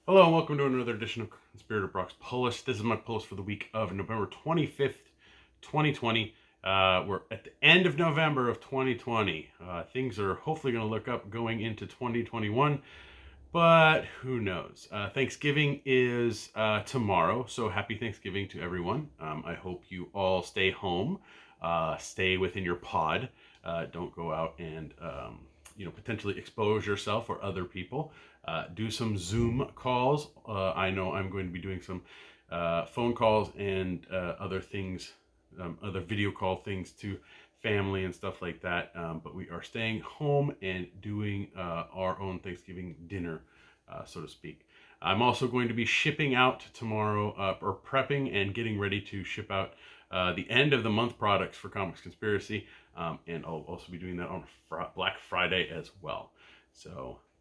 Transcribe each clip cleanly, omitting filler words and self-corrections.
Hello and welcome to another edition of Conspirator Brock's Pull List. This is my pull list for the week of November 25th, 2020. We're at the end of November of 2020. Things are hopefully going to look up going into 2021, but who knows? Thanksgiving is tomorrow, so happy Thanksgiving to everyone. I hope you all stay home, stay within your pod, don't go out and potentially expose yourself or other people. Do some Zoom calls. I know I'm going to be doing some phone calls and other things, other video call things to family and stuff like that. But we are staying home and doing our own Thanksgiving dinner, so to speak. I'm also going to be shipping out tomorrow, or prepping and getting ready to ship out the end of the month products for Comics Conspiracy. And I'll also be doing that on Black Friday as well.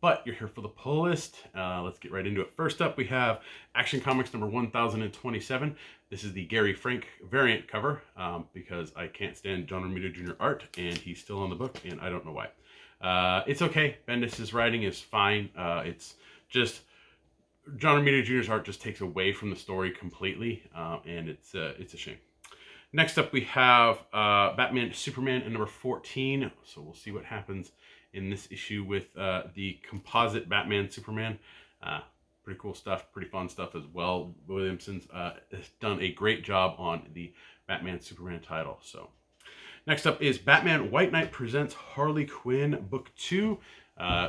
But you're here for the pull list. Let's get right into it. First up, we have Action Comics number 1027. This is the Gary Frank variant cover because I can't stand John Romita Jr. art, and he's still on the book, and I don't know why. It's okay. Bendis' writing is fine. It's just John Romita Jr.'s art just takes away from the story completely, and it's a shame. Next up, we have Batman Superman at number 14. So we'll see what happens in this issue with the composite Batman Superman. Pretty cool stuff, pretty fun stuff as well. Williamson's has done a great job on the Batman Superman title. So next up is Batman White Knight presents Harley Quinn Book 2.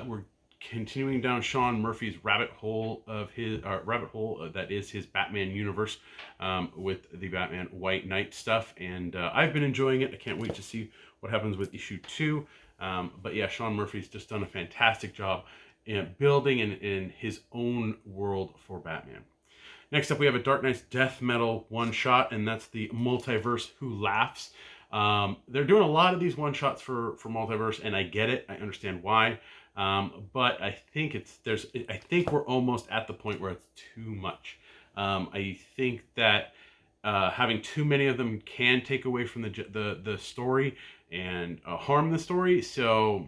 We're continuing down Sean Murphy's rabbit hole that is his Batman universe with the Batman White Knight stuff, and I've been enjoying it. I can't wait to see what happens with issue 2. But yeah, Sean Murphy's just done a fantastic job in building in his own world for Batman. Next up, we have a Dark Knight's Death Metal one-shot, and that's the Multiverse Who Laughs. They're doing a lot of these one-shots for Multiverse, and I get it. I understand why. But I think I think we're almost at the point where it's too much. I think that having too many of them can take away from the story and harm the story. So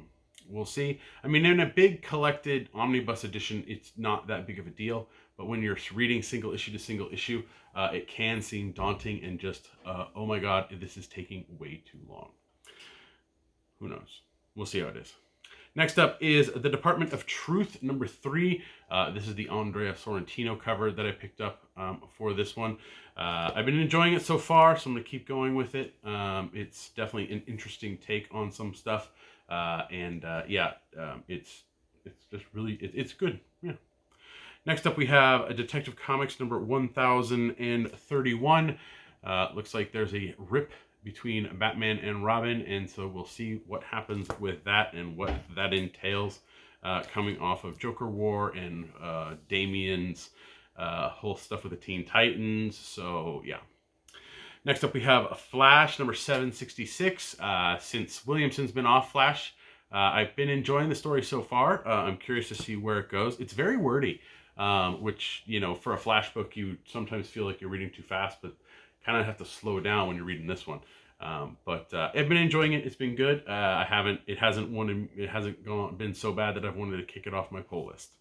we'll see. I mean, in a big collected omnibus edition, it's not that big of a deal. But when you're reading single issue to single issue, it can seem daunting and just, oh my God, this is taking way too long. Who knows? We'll see how it is. Next up is The Department of Truth, number 3. This is the Andrea Sorrentino cover that I picked up for this one. I've been enjoying it so far, so I'm going to keep going with it. It's definitely an interesting take on some stuff. It's just really, it's good. Yeah. Next up, we have a Detective Comics number 1031. Looks like there's a rip between Batman and Robin, and so we'll see what happens with that and what that entails coming off of Joker War and Damian's whole stuff with the Teen Titans. So yeah. Next up, we have a Flash number 766. Since Williamson's been off Flash, I've been enjoying the story so far. I'm curious to see where it goes. It's very wordy, which, for a Flash book, you sometimes feel like you're reading too fast, but kind of have to slow down when you're reading this one. But I've been enjoying it. It's been good. It hasn't been so bad that I've wanted to kick it off my pull list.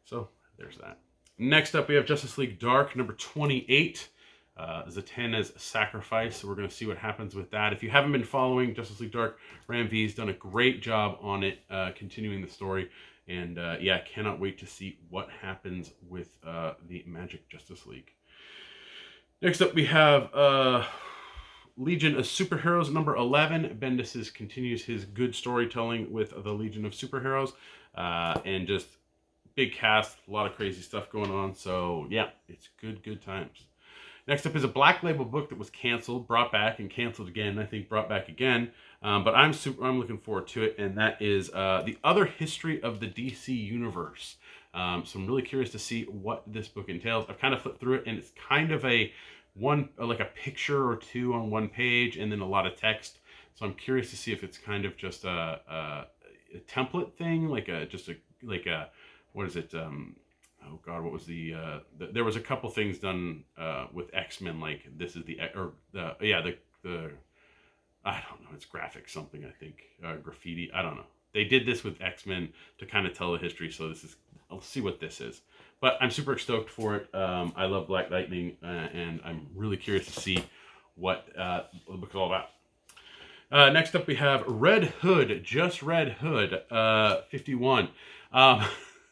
So there's that. Next up, we have Justice League Dark number 28. Zatanna's Sacrifice. So we're going to see what happens with that. If you haven't been following Justice League Dark, Ram V's done a great job on it, continuing the story. And cannot wait to see what happens with the Magic Justice League. Next up, we have Legion of Superheroes number 11. Bendis continues his good storytelling with the Legion of Superheroes, and just big cast, a lot of crazy stuff going on. So yeah, it's good times. Next up is a Black Label book that was canceled, brought back, and canceled again. I think brought back again, but I'm looking forward to it, and that is The Other History of the DC Universe. So I'm really curious to see what this book entails. I've kind of flipped through it, and it's kind of a picture or two on one page, and then a lot of text. So I'm curious to see if it's kind of just a template thing, what is it? Oh God, what was there was a couple things done with X-Men, like this is the I don't know, it's graphic something, I think, graffiti, I don't know. they did this with X-Men to kind of tell the history. So I'll see what this is. But I'm super stoked for it. I love Black Lightning, and I'm really curious to see what the book is all about. Next up, we have Red Hood, Just Red Hood, 51.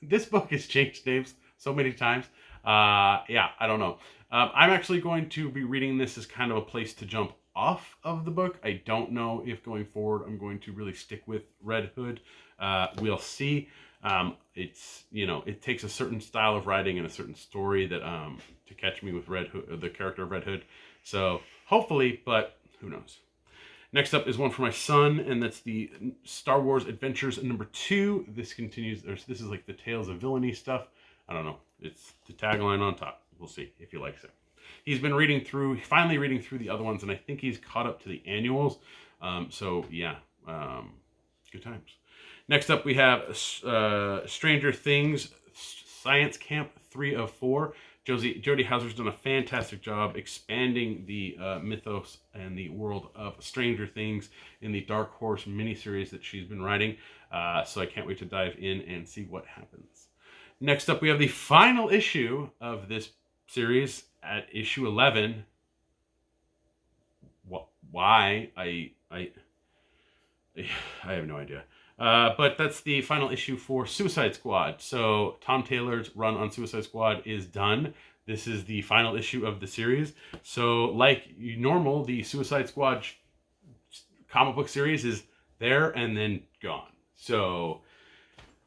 This book has changed names so many times. Yeah, I don't know. I'm actually going to be reading this as kind of a place to jump off of the book. I don't know if going forward I'm going to really stick with Red Hood. We'll see. It's, it takes a certain style of writing and a certain story that to catch me with Red Hood, the character of Red Hood. So hopefully, but who knows. Next up is one for my son, and that's the Star Wars Adventures #2. This continues. This is like the Tales of Villainy stuff. I don't know. It's the tagline on top. We'll see if he likes it. He's been finally reading through the other ones, and I think he's caught up to the annuals. So yeah, good times. Next up, we have Stranger Things Science Camp 3 of 4. Jodie Houser's done a fantastic job expanding the mythos and the world of Stranger Things in the Dark Horse miniseries that she's been writing. So I can't wait to dive in and see what happens. Next up, we have the final issue of this series at issue 11. Why? I have no idea. But that's the final issue for Suicide Squad. So Tom Taylor's run on Suicide Squad is done. This is the final issue of the series. So like normal, the Suicide Squad comic book series is there and then gone. So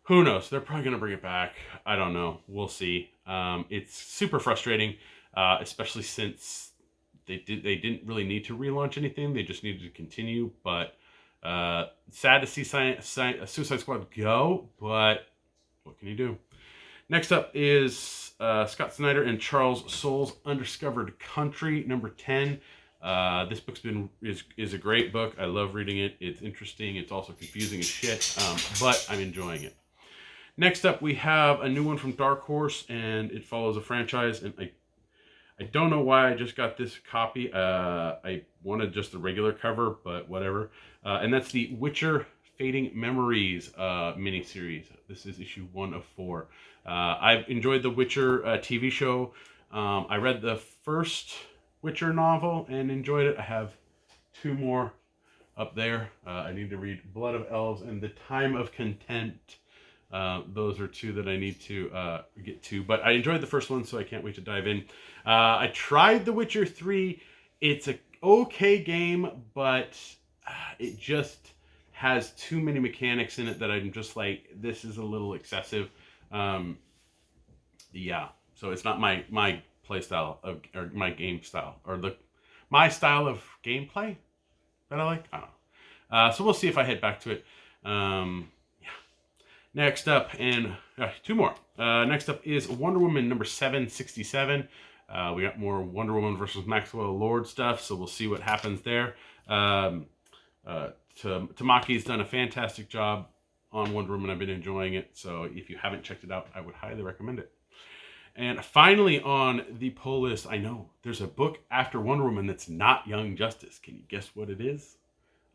who knows? They're probably going to bring it back. I don't know. We'll see. It's super frustrating, especially since they didn't really need to relaunch anything. They just needed to continue, but sad to see Suicide Squad go, but what can you do? Next up is Scott Snyder and Charles Soule's Undiscovered Country, #10. This book's is a great book. I love reading it. It's interesting. It's also confusing as shit, but I'm enjoying it. Next up, we have a new one from Dark Horse, and it follows a franchise, and I don't know why I just got this copy. I wanted just the regular cover, but whatever. And that's the Witcher Fading Memories miniseries. This is issue 1 of 4. I've enjoyed the Witcher TV show. I read the first Witcher novel and enjoyed it. I have 2 more up there. I need to read Blood of Elves and The Time of Content. Those are 2 that I need to get to. But I enjoyed the first one, so I can't wait to dive in. I tried The Witcher 3. It's an okay game, but it just has too many mechanics in it that I'm just like, this is a little excessive. Yeah, so it's not my play style or my game style, or my style of gameplay that I like. I don't know. So we'll see if I head back to it. Yeah. Next up, and 2 more. Next up is Wonder Woman #767. We got more Wonder Woman versus Maxwell Lord stuff, so we'll see what happens there. Tamaki's done a fantastic job on Wonder Woman. I've been enjoying it, so if you haven't checked it out, I would highly recommend it. And finally on the pull list, I know there's a book after Wonder Woman that's not Young Justice. Can you guess what it is?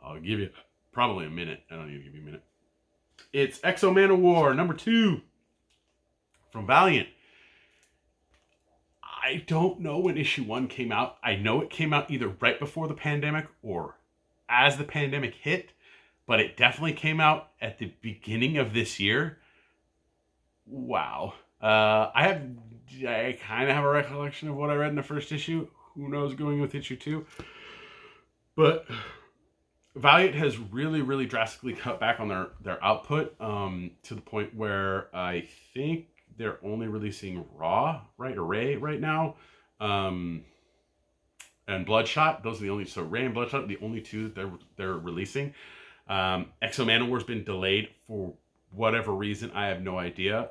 I'll give you probably a minute. I don't need to give you a minute. It's X-O Manowar #2 from Valiant. I don't know when issue 1 came out. I know it came out either right before the pandemic or as the pandemic hit, but it definitely came out at the beginning of this year. Wow. I kind of have a recollection of what I read in the first issue. Who knows going with issue 2? But Valiant has really, really drastically cut back on their output to the point where I think they're only releasing Raw, right? Or Ray right now. And Bloodshot. Those are the only, so Ray and Bloodshot are the only 2 that they're releasing. X-O Manowar's been delayed for whatever reason. I have no idea.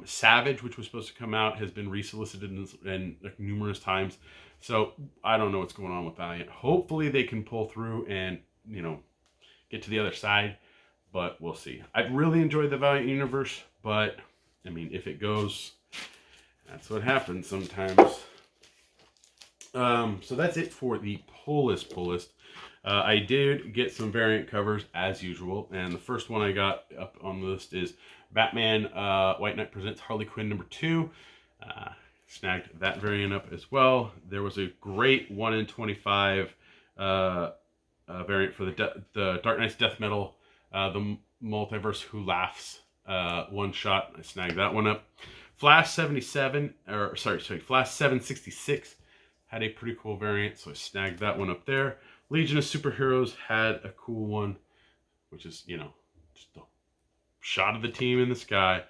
Savage, which was supposed to come out, has been resolicited in like numerous times. So I don't know what's going on with Valiant. Hopefully they can pull through and, get to the other side, but we'll see. I've really enjoyed the Valiant universe, but I mean, if it goes, that's what happens sometimes. So that's it for the pull list. I did get some variant covers as usual, and the first one I got up on the list is Batman White Knight Presents Harley Quinn #2. Snagged that variant up as well. There was a great 1 in 25 variant for the Dark Knight's Death Metal, the Multiverse Who Laughs one shot. I snagged that one up. Flash 766 had a pretty cool variant, so I snagged that one up there. Legion of Superheroes had a cool one, which is, just a shot of the team in the sky.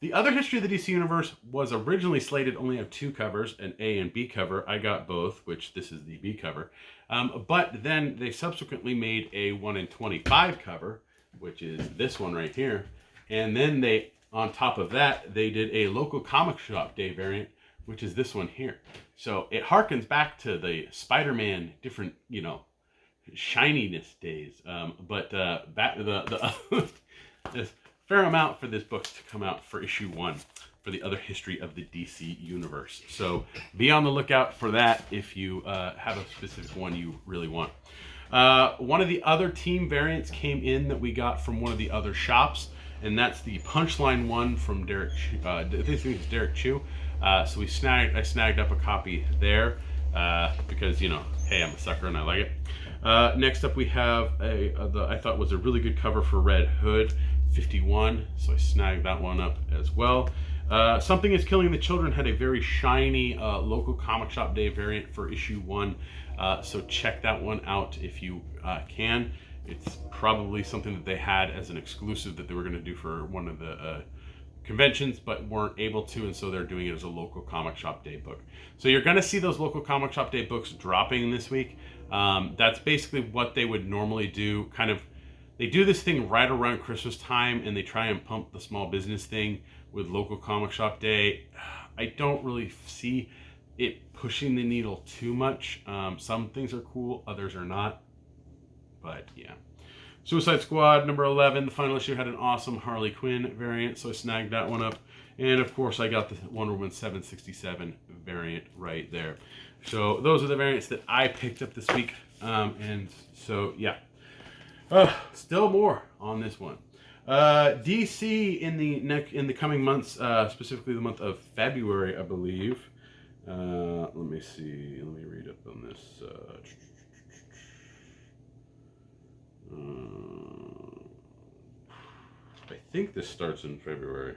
The other History of the DC Universe was originally slated only have 2 covers, an A and B cover. I got both, which this is the B cover. But then they subsequently made a 1 in 25 cover, which is this one right here. And then they, on top of that, they did a local comic shop day variant, which is this one here. So it harkens back to the Spider-Man different, shininess days. But back there's fair amount for this book to come out for issue 1 for the other History of the DC Universe. So be on the lookout for that if you have a specific one you really want. One of the other team variants came in that we got from one of the other shops, and that's the Punchline one from Derek. This is Derek Chu. So I snagged up a copy there because hey, I'm a sucker and I like it. Next up, we have I thought was a really good cover for Red Hood 51. So I snagged that one up as well. Something is Killing the Children had a very shiny local comic shop day variant for issue 1. So check that one out if you can. It's probably something that they had as an exclusive that they were going to do for one of the conventions, but weren't able to, and so they're doing it as a local comic shop day book. So you're going to see those local comic shop day books dropping this week. That's basically what they would normally do. They do this thing right around Christmas time, and they try and pump the small business thing with local comic shop day. I don't really see it pushing the needle too much. Some things are cool, others are not. But yeah. Suicide Squad number 11, the final issue had an awesome Harley Quinn variant, so I snagged that one up. And of course, I got the Wonder Woman 767 variant right there. So those are the variants that I picked up this week. And so yeah, still more on this one. DC in the coming months, specifically the month of February, I believe. Let me see. Let me read up on this. I think this starts in February.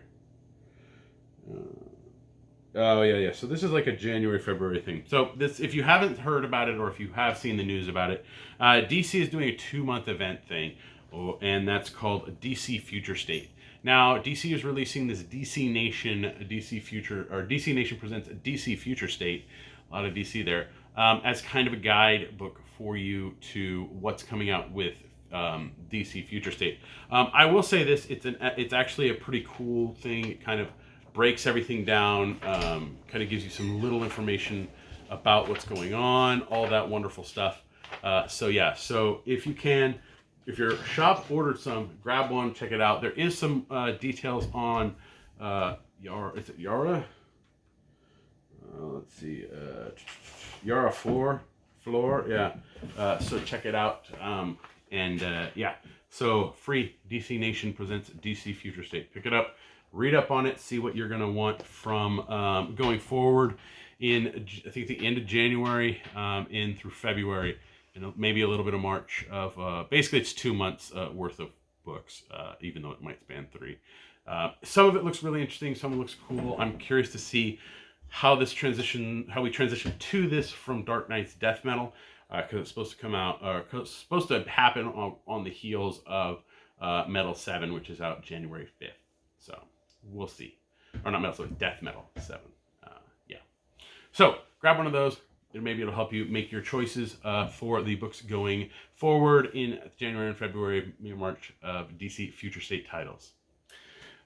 Oh yeah. So this is like a January, February thing. So this, if you haven't heard about it or if you have seen the news about it, DC is doing a 2-month event thing, and that's called DC Future State. Now DC is releasing this DC Nation presents a DC Future State. A lot of DC there, as kind of a guidebook for you to what's coming out with DC Future State. I will say this: it's actually a pretty cool thing. It kind of breaks everything down, kind of gives you some little information about what's going on, all that wonderful stuff. So yeah, so if you can, if your shop ordered some, grab one, check it out. There is some details on Yara. Is it Yara? Let's see, Yara floor, yeah. So check it out. Yeah, so free DC Nation presents DC Future State. Pick it up, read up on it, see what you're going to want from going forward in, I think, the end of January in through February, and maybe a little bit of March of, basically it's 2 months worth of books, even though it might span 3. Some of it looks really interesting, some of it looks cool. I'm curious to see how we transition to this from Dark Knight's Death Metal, because it's supposed to come out, it's supposed to happen on the heels of Metal 7, which is out January 5th. So we'll see. Or not Metal 7, Death Metal 7. Yeah. So grab one of those, and maybe it'll help you make your choices for the books going forward in January and February, March of DC Future State titles.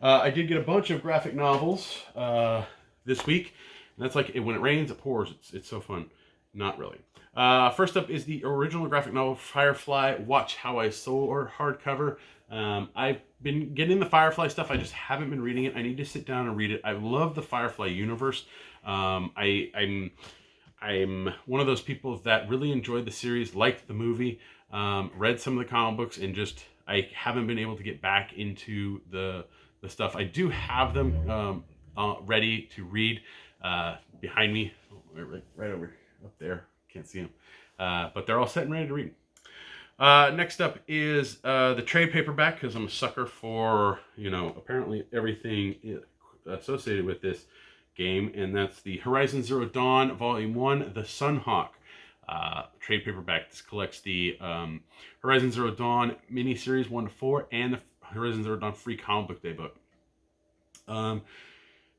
I did get a bunch of graphic novels this week. And that's like, when it rains, it pours. It's so fun. Not really. First up is the original graphic novel Firefly, Watch How I Soar hardcover. I've been getting the Firefly stuff. I just haven't been reading it. I need to sit down and read it. I love the Firefly universe. I'm I'm one of those people that really enjoyed the series, liked the movie, read some of the comic books, and just I haven't been able to get back into the stuff. I do have them ready to read behind me, right over up there. Can't see them, but they're all set and ready to read. Next up is the trade paperback, because I'm a sucker for, apparently everything associated with this game, and that's the Horizon Zero Dawn Volume 1, The Sunhawk trade paperback. This collects the Horizon Zero Dawn miniseries 1 to 4 and the Horizon Zero Dawn free comic book day book.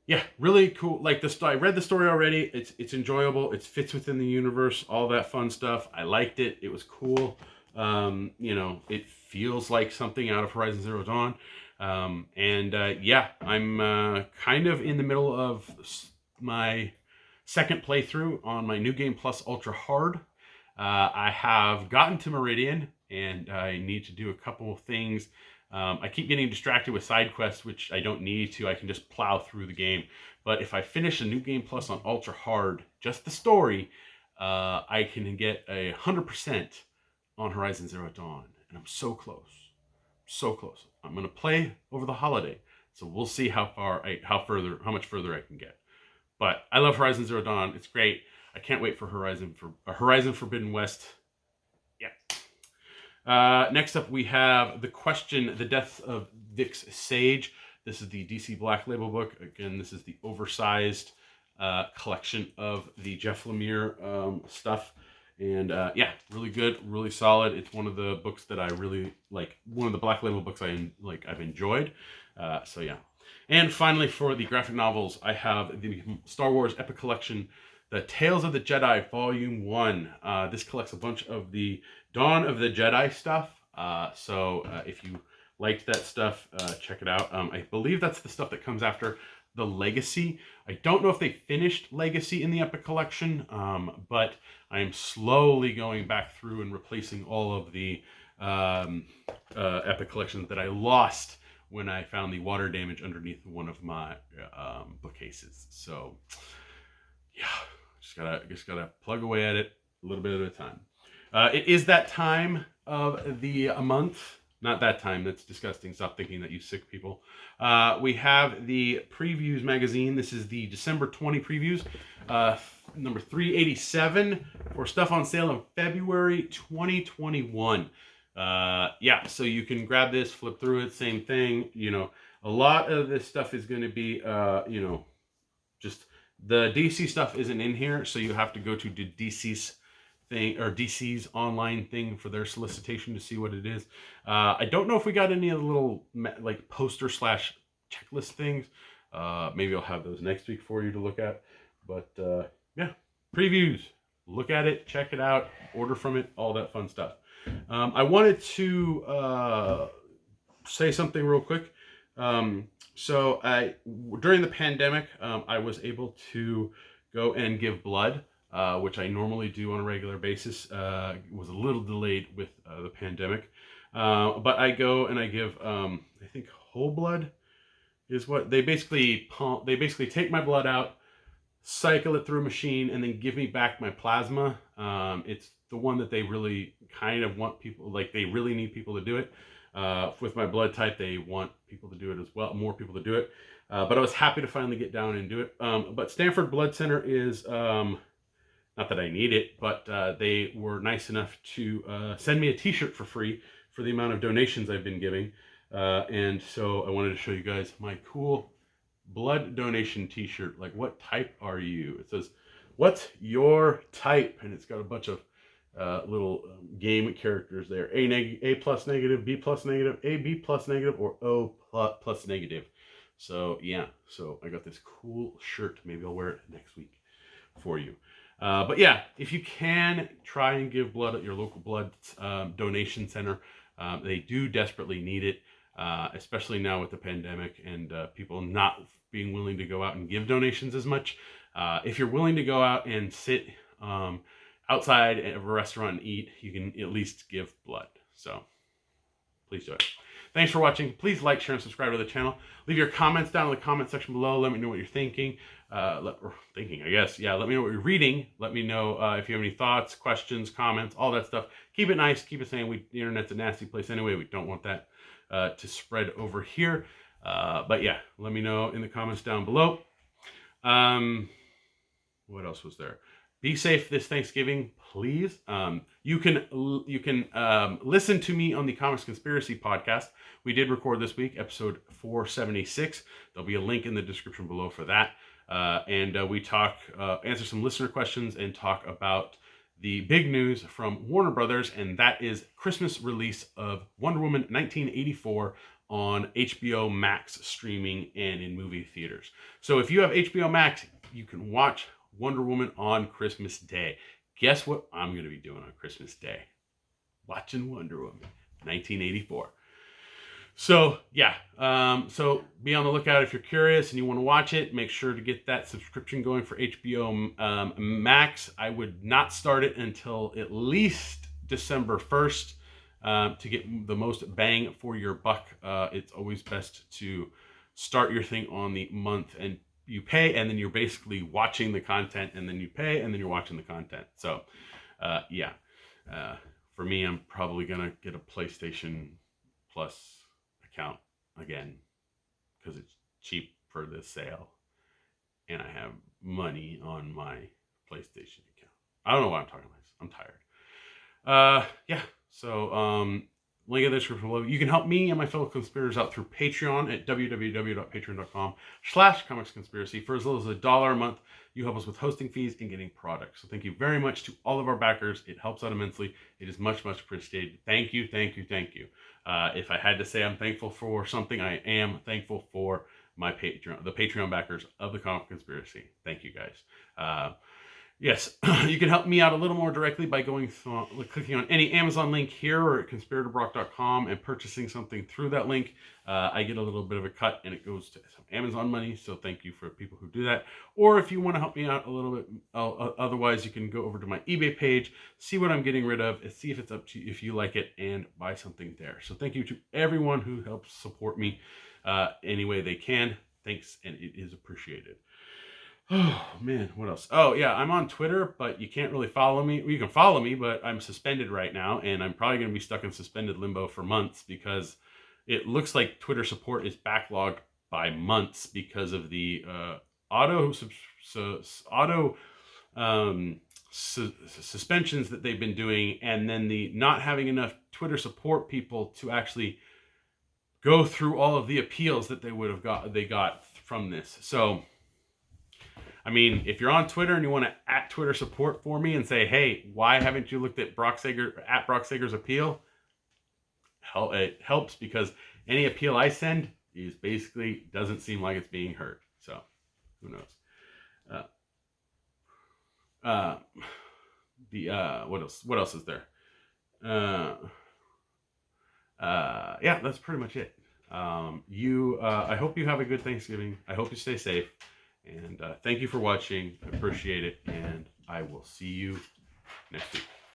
Yeah, really cool. Like this, I read the story already. It's enjoyable. It fits within the universe. All that fun stuff. I liked it. It was cool. It feels like something out of Horizon Zero Dawn. Yeah, I'm kind of in the middle of my second playthrough on my New Game Plus Ultra Hard. I have gotten to Meridian, and I need to do a couple of things. I keep getting distracted with side quests, which I don't need to. I can just plow through the game. But if I finish a New Game Plus on Ultra Hard, just the story, I can get 100% on Horizon Zero Dawn. And I'm so close. So close. I'm going to play over the holiday. So we'll see how much further I can get. But I love Horizon Zero Dawn. It's great. I can't wait for Horizon Forbidden West. Yeah. Next up, we have The Question, The Death of Vix Sage. This is the DC Black Label book. Again, this is the oversized collection of the Jeff Lemire stuff. And yeah, really good, really solid. It's one of the books that I really like. One of the Black Label books I've enjoyed. So yeah. And finally, for the graphic novels, I have the Star Wars Epic Collection, The Tales of the Jedi, Volume 1. This collects a bunch of the Dawn of the Jedi stuff. So if you liked that stuff, check it out. I believe that's the stuff that comes after the Legacy. I don't know if they finished Legacy in the Epic Collection, but I am slowly going back through and replacing all of the Epic Collections that I lost when I found the water damage underneath one of my bookcases. So yeah, just gotta plug away at it a little bit at a time. It is that time of the month. Not that time. That's disgusting. Stop thinking that, you sick people. We have the Previews magazine. This is the December 20 previews. Number 387 for stuff on sale in February 2021. Yeah, so you can grab this, flip through it, same thing. A lot of this stuff is going to be, just the DC stuff isn't in here, so you have to go to the DC's thing, or DC's online thing, for their solicitation to see what it is. I don't know if we got any of the little like poster / checklist things. Maybe I'll have those next week for you to look at. But yeah, previews. Look at it, check it out, order from it, all that fun stuff. I wanted to say something real quick. So during the pandemic, I was able to go and give blood, which I normally do on a regular basis. It was a little delayed with the pandemic. But I go and I give, I think whole blood is what they basically take my blood out, cycle it through a machine, and then give me back my plasma. It's the one that they really kind of want people, like they really need people to do it. With my blood type, they want people to do it as well, more people to do it. But I was happy to finally get down and do it. But Stanford Blood Center is, not that I need it, but they were nice enough to send me a t-shirt for free for the amount of donations I've been giving. And so I wanted to show you guys my cool blood donation t-shirt. Like, what type are you? It says, what's your type? And it's got a bunch of little game characters there. A plus negative, B plus negative, A B plus negative, or O plus negative. So yeah, so I got this cool shirt. Maybe I'll wear it next week for you. But yeah, if you can, try and give blood at your local blood donation center. They do desperately need it, especially now with the pandemic and people not being willing to go out and give donations as much. If you're willing to go out and sit outside of a restaurant and eat, you can at least give blood. So please do it. Thanks for watching. Please like, share, and subscribe to the channel. Leave your comments down in the comment section below. Let me know what you're thinking. Let me know what you're reading. Let me know if you have any thoughts, questions, comments, all that stuff. Keep it nice. Keep it sane. The internet's a nasty place anyway. We don't want that to spread over here. But yeah, let me know in the comments down below. What else was there? Be safe this Thanksgiving, please. You can listen to me on the Comics Conspiracy podcast. We did record this week, episode 476. There'll be a link in the description below for that. And we talk, answer some listener questions and talk about the big news from Warner Brothers, and that is Christmas release of Wonder Woman 1984 on HBO Max streaming and in movie theaters. So if you have HBO Max, you can watch Wonder Woman on Christmas Day. Guess what I'm going to be doing on Christmas Day? Watching Wonder Woman 1984. So yeah, so be on the lookout if you're curious and you want to watch it. Make sure to get that subscription going for HBO Max. I would not start it until at least December 1st to get the most bang for your buck. It's always best to start your thing on the month and you pay, and then you're basically watching the content, and then you pay, and then you're watching the content. So yeah, for me, I'm probably gonna get a PlayStation Plus account again because it's cheap for this sale and I have money on my PlayStation account. I don't know why I'm talking about this. I'm tired. Yeah, so link in the description below. You can help me and my fellow conspirators out through Patreon at www.patreon.com/comicsconspiracy. For as little as $1 a month, you help us with hosting fees and getting products. So thank you very much to all of our backers. It helps out immensely. It is much, much appreciated. Thank you, thank you, thank you. If I had to say I'm thankful for something, I am thankful for my Patreon, the Patreon backers of the Comic Conspiracy. Thank you guys. Yes, you can help me out a little more directly by clicking on any Amazon link here or at conspiratorbrock.com and purchasing something through that link. I get a little bit of a cut and it goes to some Amazon money, so thank you for people who do that. Or if you want to help me out a little bit, otherwise you can go over to my eBay page, see what I'm getting rid of, and see if it's up to you, if you like it, and buy something there. So thank you to everyone who helps support me any way they can. Thanks, and it is appreciated. Oh man, what else? Oh yeah, I'm on Twitter, but you can't really follow me. Well, you can follow me, but I'm suspended right now, and I'm probably going to be stuck in suspended limbo for months because it looks like Twitter support is backlogged by months because of the suspensions that they've been doing, and then the not having enough Twitter support people to actually go through all of the appeals that they got from this. So I mean, if you're on Twitter and you want to at Twitter support for me and say, hey, why haven't you looked at Brock Sager's appeal? It helps because any appeal I send is basically doesn't seem like it's being heard. So who knows? What else is there? Yeah, that's pretty much it. I hope you have a good Thanksgiving. I hope you stay safe. And thank you for watching. I appreciate it. And I will see you next week.